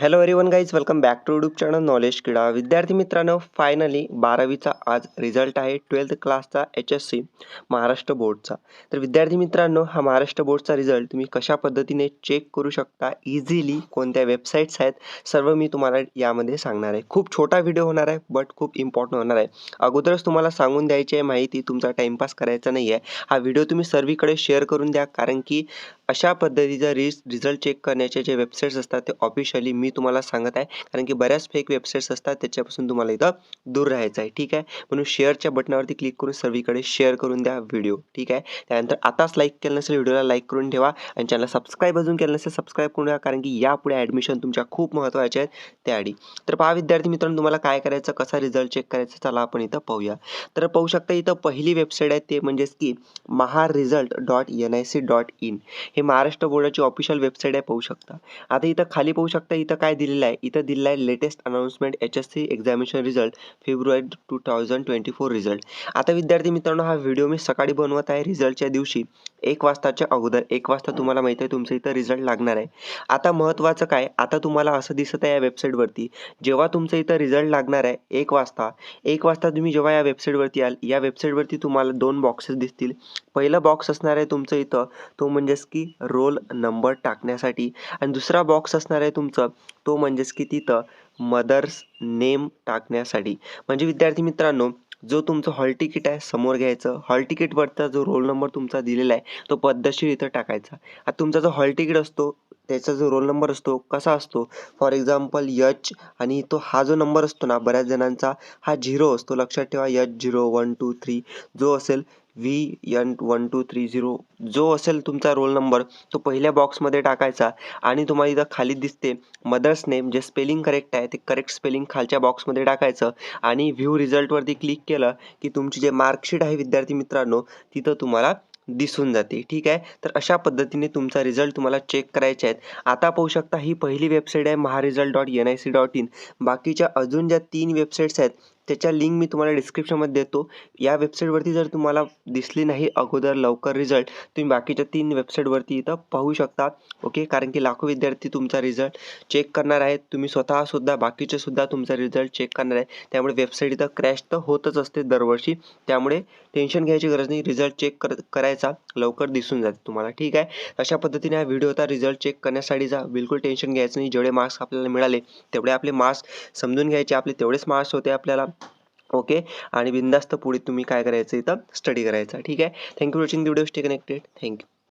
Hello everyone guys, welcome back to YouTube channel knowledge Kida. विद्यार्थी मित्रांनो, finally 12वीचा आज result आहे. 12th क्लासचा HSC महाराष्ट्र बोर्डचा. तर विद्यार्थी मित्रांनो, हा महाराष्ट्र बोर्डचा रिझल्ट तुम्ही कशा पद्धतीने चेक करू शकता इझिली, कोणत्या वेबसाईट्स आहेत, सर्व मी तुम्हाला यामध्ये सांगणार आहे. खूप छोटा व्हिडिओ होणार आहे, बट खूप इम्पॉर्टंट होणार आहे. अगोदरच तुम्हाला सांगून द्यायची आहे माहिती, तुमचा टाइमपास करायचा नाही आहे. हा व्हिडिओ तुम्ही सर्वीकडे शेअर करून द्या, कारण की अशा पद्धतीचा रिझल्ट चेक करण्याचे जे वेबसाईट्स असतात ते ऑफिशियली मी तुम्हाला सांगत आहे, कारण की बऱ्याच फेक वेबसाईट्स असतात, त्याच्यापासून तुम्हाला इथं दूर राहायचं आहे. ठीक आहे, म्हणून शेअरच्या बटनावरती क्लिक करून सर्वीकडे शेअर करून द्या व्हिडिओ. ठीक आहे, त्यानंतर आताच लाईक केलं नसेल व्हिडिओला लाईक करून ठेवा आणि चॅनल सबस्क्राईब अजून केलं नसेल सबस्क्राईब करून द्या, कारण की यापुढे ॲडमिशन तुमच्या खूप महत्त्वाचे आहेत त्याआधी. तर पहा विद्यार्थी मित्रांनो, तुम्हाला काय करायचं, कसा रिझल्ट चेक करायचा, चला आपण इथं पाहूया. तर पाहू शकता इथं पहिली वेबसाईट आहे ते म्हणजेच की maharesult.nic.in. हे महाराष्ट्र बोर्डाची ऑफिशियल वेबसाईट आहे, पाहू शकता. आता इथं खाली पाहू शकता, इथं काय दिलेलं आहे, इथं दिलेलं आहे latest announcement HSC examination result February 2024 result. आता विद्यार्थी मित्रांनो, हा व्हिडिओ मी सकाळी बनवत आहे रिझल्टच्या दिवशी 1 वाजताच्या अगोदर. 1 वाजता तुम्हाला माहिती आहे तुमचं इथं रिझल्ट लागणार आहे. आता महत्त्वाचं काय, आता तुम्हाला असं दिसत आहे या वेबसाईटवरती, जेव्हा तुमचं इथं रिझल्ट लागणार आहे 1 वाजता, 1 वाजता तुम्ही जेव्हा या वेबसाईटवरती याल, या वेबसाईटवरती तुम्हाला 2 बॉक्सेस दिसतील. पहिलं बॉक्स असणार आहे तुमचं इथं, तो म्हणजेच की रोल नंबर टाकण्यासाठी, आणि दुसरा बॉक्स असणार आहे तुमचं, तो म्हणजेच की तिथं मदर्स नेम टाकण्यासाठी. म्हणजे विद्यार्थी मित्रांनो, जो तुमचं हॉल तिकीट आहे समोर घ्यायचं, हॉल तिकीटवरचा जो रोल नंबर तुमचा दिलेला आहे तो पद्धतशीर इथं टाकायचा. आता तुमचा जो हॉल तिकीट असतो त्याचा जो रोल नंबर असतो कसा असतो, फॉर एक्झाम्पल H, आणि तो हा जो नंबर असतो ना बऱ्याच जणांचा हा 0 असतो, लक्षात ठेवा. H0123 जो असेल, VN1230 जो असेल तुमचा रोल नंबर, तो पहिल्या बॉक्समध्ये टाकायचा. आणि तुम्हाला इथं खाली दिसते मदर्स नेम, जे स्पेलिंग करेक्ट आहे ते करेक्ट स्पेलिंग खालच्या बॉक्समध्ये टाकायचं. आणि व्ह्यू रिझल्टवरती क्लिक केलं की तुमची जे मार्कशीट आहे विद्यार्थी मित्रांनो, तिथं तुम्हाला दिसून जाते. ठीक आहे, तर अशा पद्धतीने तुमचा रिझल्ट तुम्हाला चेक करायचे आहेत. आता पाहू शकता, ही पहिली वेबसाईट आहे maharesult.nic.in. बाकीच्या अजून ज्या 3 वेबसाईट्स आहेत त्याच्या लिंक मी तुम्हाला डिस्क्रिप्शनमध्ये देतो. या वेबसाईटवरती जर तुम्हाला दिसली नाही अगोदर लवकर रिझल्ट, तुम्ही बाकीच्या 3 वेबसाईटवरती इथं पाहू शकता. ओके, कारण की लाखो विद्यार्थी तुमचा रिझल्ट चेक करणार आहेत, तुम्ही स्वतःसुद्धा बाकीचे सुद्धा तुमचा रिझल्ट चेक करणार आहे. त्यामुळे वेबसाईट इथं क्रॅश तर होतच असते दरवर्षी, त्यामुळे टेन्शन घ्यायची गरज नाही. रिझल्ट चेक करायचा, लवकर दिसून जाते तुम्हाला. ठीक आहे, अशा पद्धतीने हा व्हिडिओ होता रिझल्ट चेक करण्यासाठीचा. बिलकुल टेन्शन घ्यायचं नाही. जेवढे मार्क्स आपल्याला मिळाले तेवढे आपले मार्क्स समजून घ्यायचे, आपले तेवढेच मार्क्स होते आपल्याला. ओके, आणि बिंदास्त पुढे तुम्ही काय करायचं, इथं स्टडी करायचा. ठीक आहे, thank you for watching video. Stay connected. Thank you.